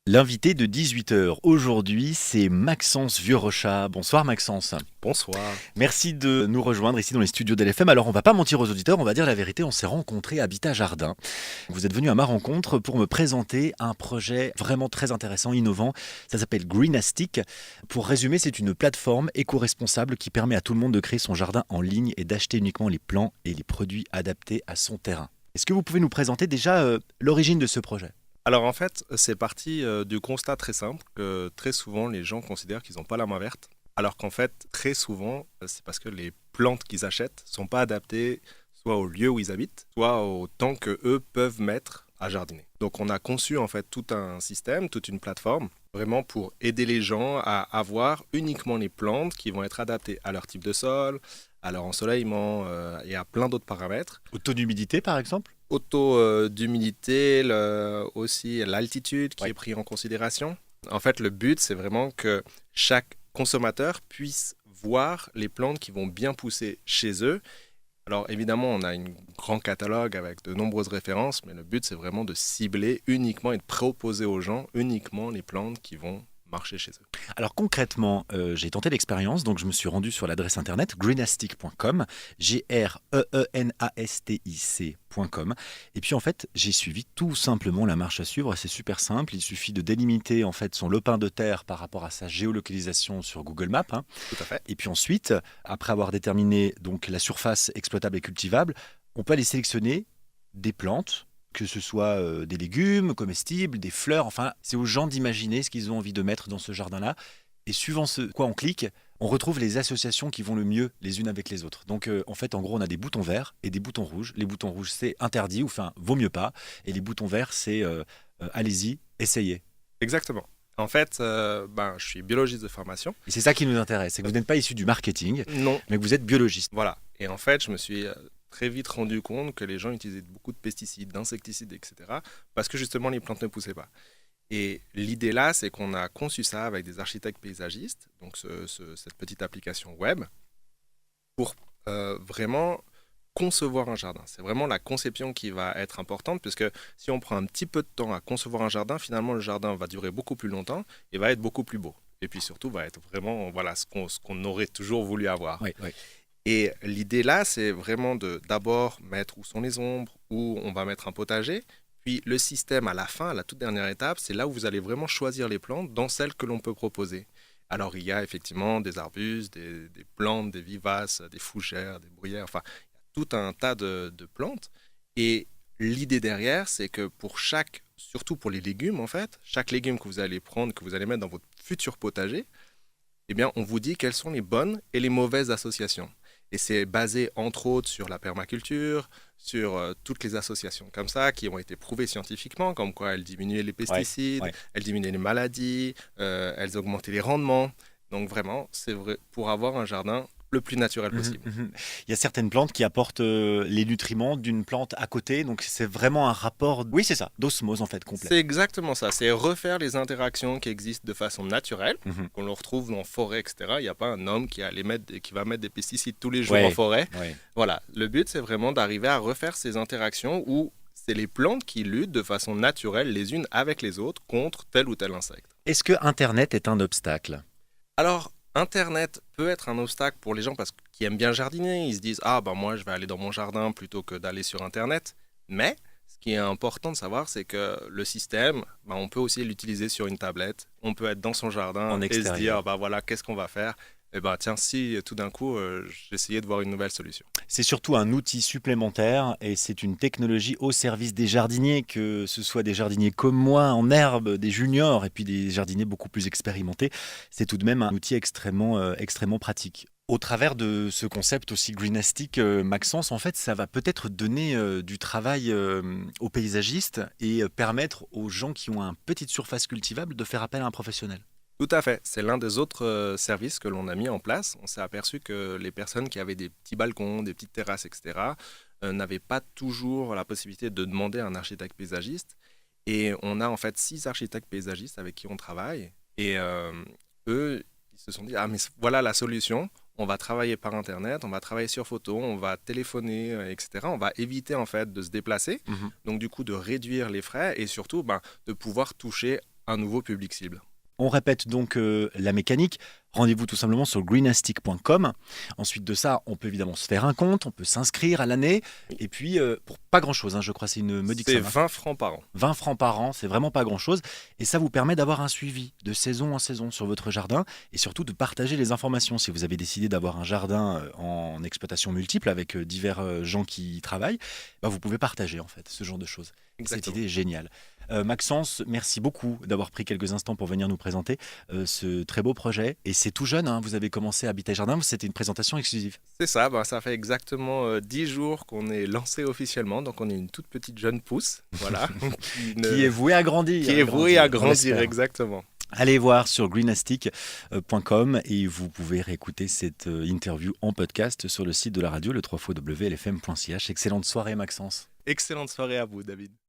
L'invité de 18 heures aujourd'hui, c'est Maxence Vieux-Rochat. Bonsoir Maxence. Bonsoir. Merci de nous rejoindre ici dans les studios d'LFM. Alors on va pas mentir aux auditeurs, on va dire la vérité, on s'est rencontrés à Habitat Jardin. Vous êtes venu à ma rencontre pour me présenter un projet vraiment très intéressant, innovant. Ça s'appelle Greenastic. Pour résumer, c'est une plateforme éco-responsable qui permet à tout le monde de créer son jardin en ligne et d'acheter uniquement les plants et les produits adaptés à son terrain. Est-ce que vous pouvez nous présenter déjà l'origine de ce projet ? Alors en fait, c'est parti du constat très simple que très souvent les gens considèrent qu'ils n'ont pas la main verte, alors qu'en fait, très souvent, c'est parce que les plantes qu'ils achètent ne sont pas adaptées soit au lieu où ils habitent, soit au temps que eux peuvent mettre à jardiner. Donc on a conçu en fait tout un système, toute une plateforme, vraiment pour aider les gens à avoir uniquement les plantes qui vont être adaptées à leur type de sol, à leur ensoleillement et à plein d'autres paramètres. Au taux d'humidité par exemple ? Au taux d'humidité, aussi l'altitude qui Ouais. est pris en considération. En fait, le but, c'est vraiment que chaque consommateur puisse voir les plantes qui vont bien pousser chez eux. Alors évidemment, on a un grand catalogue avec de nombreuses références, mais le but, c'est vraiment de cibler uniquement et de proposer aux gens uniquement les plantes qui vont marcher chez eux. Alors concrètement, j'ai tenté l'expérience, donc je me suis rendu sur l'adresse internet greenastic.com, greenastic.com, et puis en fait j'ai suivi tout simplement la marche à suivre. C'est super simple, il suffit de délimiter en fait son lopin de terre par rapport à sa géolocalisation sur Google Maps, hein. Tout à fait. Et puis ensuite, après avoir déterminé donc la surface exploitable et cultivable, on peut aller sélectionner des plantes, que ce soit des légumes comestibles, des fleurs, enfin, c'est aux gens d'imaginer ce qu'ils ont envie de mettre dans ce jardin-là. Et suivant ce quoi on clique, on retrouve les associations qui vont le mieux les unes avec les autres. Donc en fait, en gros, on a des boutons verts et des boutons rouges. Les boutons rouges, c'est interdit, ou enfin, vaut mieux pas. Et les boutons verts, c'est allez-y, essayez. Exactement. En fait, je suis biologiste de formation. Et c'est ça qui nous intéresse, c'est que vous n'êtes pas issu du marketing, Non. mais que vous êtes biologiste. Voilà. Et en fait, je me suis très vite rendu compte que les gens utilisaient beaucoup de pesticides, d'insecticides, etc. parce que justement, les plantes ne poussaient pas. Et l'idée là, c'est qu'on a conçu ça avec des architectes paysagistes, donc cette petite application web, pour vraiment concevoir un jardin. C'est vraiment la conception qui va être importante, puisque si on prend un petit peu de temps à concevoir un jardin, finalement, le jardin va durer beaucoup plus longtemps et va être beaucoup plus beau. Et puis surtout, va être vraiment ce qu'on aurait toujours voulu avoir. Oui, oui. Et l'idée là, c'est vraiment de d'abord mettre où sont les ombres, où on va mettre un potager. Puis le système à la fin, à la toute dernière étape, c'est là où vous allez vraiment choisir les plantes dans celles que l'on peut proposer. Alors il y a effectivement des arbustes, des plantes, des vivaces, des fougères, des bruyères, enfin tout un tas de plantes. Et l'idée derrière, c'est que pour chaque, surtout pour les légumes en fait, chaque légume que vous allez prendre, que vous allez mettre dans votre futur potager, eh bien on vous dit quelles sont les bonnes et les mauvaises associations. Et c'est basé entre autres sur la permaculture, sur toutes les associations comme ça qui ont été prouvées scientifiquement, comme quoi elles diminuaient les Ouais, pesticides, ouais. elles diminuaient les maladies, elles augmentaient les rendements. Donc vraiment, c'est vrai pour avoir un jardin le plus naturel Mhm, possible. mhm. Il y a certaines plantes qui apportent les nutriments d'une plante à côté, donc c'est vraiment un rapport, oui c'est ça, d'osmose en fait complet. C'est exactement ça, c'est refaire les interactions qui existent de façon naturelle, Mhm. qu'on le retrouve dans forêt, etc. Il n'y a pas un homme qui va mettre des pesticides tous les jours en Ouais, forêt. ouais. Voilà, le but c'est vraiment d'arriver à refaire ces interactions où c'est les plantes qui luttent de façon naturelle les unes avec les autres contre tel ou tel insecte. Est-ce que Internet est un obstacle ? Alors, Internet peut être un obstacle pour les gens parce qu'ils aiment bien jardiner. Ils se disent, ah ben moi je vais aller dans mon jardin plutôt que d'aller sur Internet. Mais ce qui est important de savoir, c'est que le système, on peut aussi l'utiliser sur une tablette. On peut être dans son jardin En et se extérieur. dire, bah voilà, qu'est-ce qu'on va faire? Et ben tiens, si tout d'un coup, j'essayais de voir une nouvelle solution. C'est surtout un outil supplémentaire et c'est une technologie au service des jardiniers, que ce soit des jardiniers comme moi en herbe, des juniors et puis des jardiniers beaucoup plus expérimentés. C'est tout de même un outil extrêmement pratique. Au travers de ce concept aussi greenastic, Maxence, en fait, ça va peut-être donner du travail aux paysagistes et permettre aux gens qui ont une petite surface cultivable de faire appel à un professionnel. Tout à fait. C'est l'un des autres services que l'on a mis en place. On s'est aperçu que les personnes qui avaient des petits balcons, des petites terrasses, etc., n'avaient pas toujours la possibilité de demander à un architecte paysagiste. Et on a en fait 6 architectes paysagistes avec qui on travaille. Et eux, ils se sont dit, ah mais voilà la solution. On va travailler par Internet, on va travailler sur photo, on va téléphoner, etc. On va éviter en fait de se déplacer. Mhm. Donc du coup de réduire les frais et surtout de pouvoir toucher un nouveau public cible. On répète donc la mécanique. Rendez-vous tout simplement sur greenastic.com. Ensuite de ça, on peut évidemment se faire un compte, on peut s'inscrire à l'année. Et puis, pour pas grand-chose, je crois, c'est une modique C'est somme. 20 francs par an. 20 francs par an, c'est vraiment pas grand-chose. Et ça vous permet d'avoir un suivi de saison en saison sur votre jardin et surtout de partager les informations. Si vous avez décidé d'avoir un jardin en exploitation multiple avec divers gens qui y travaillent, vous pouvez partager en fait ce genre de choses. Cette idée est géniale. Maxence, merci beaucoup d'avoir pris quelques instants pour venir nous présenter ce très beau projet. Et c'est tout jeune, vous avez commencé à Habitat Jardin, c'était une présentation exclusive. C'est ça, ça fait exactement 10 jours qu'on est lancé officiellement, donc on est une toute petite jeune pousse, voilà. Qui est vouée à grandir. Qui est vouée à grandir, exactement. Allez voir sur greenastic.com et vous pouvez réécouter cette interview en podcast sur le site de la radio, le www.lfm.ch. Excellente soirée Maxence. Excellente soirée à vous David.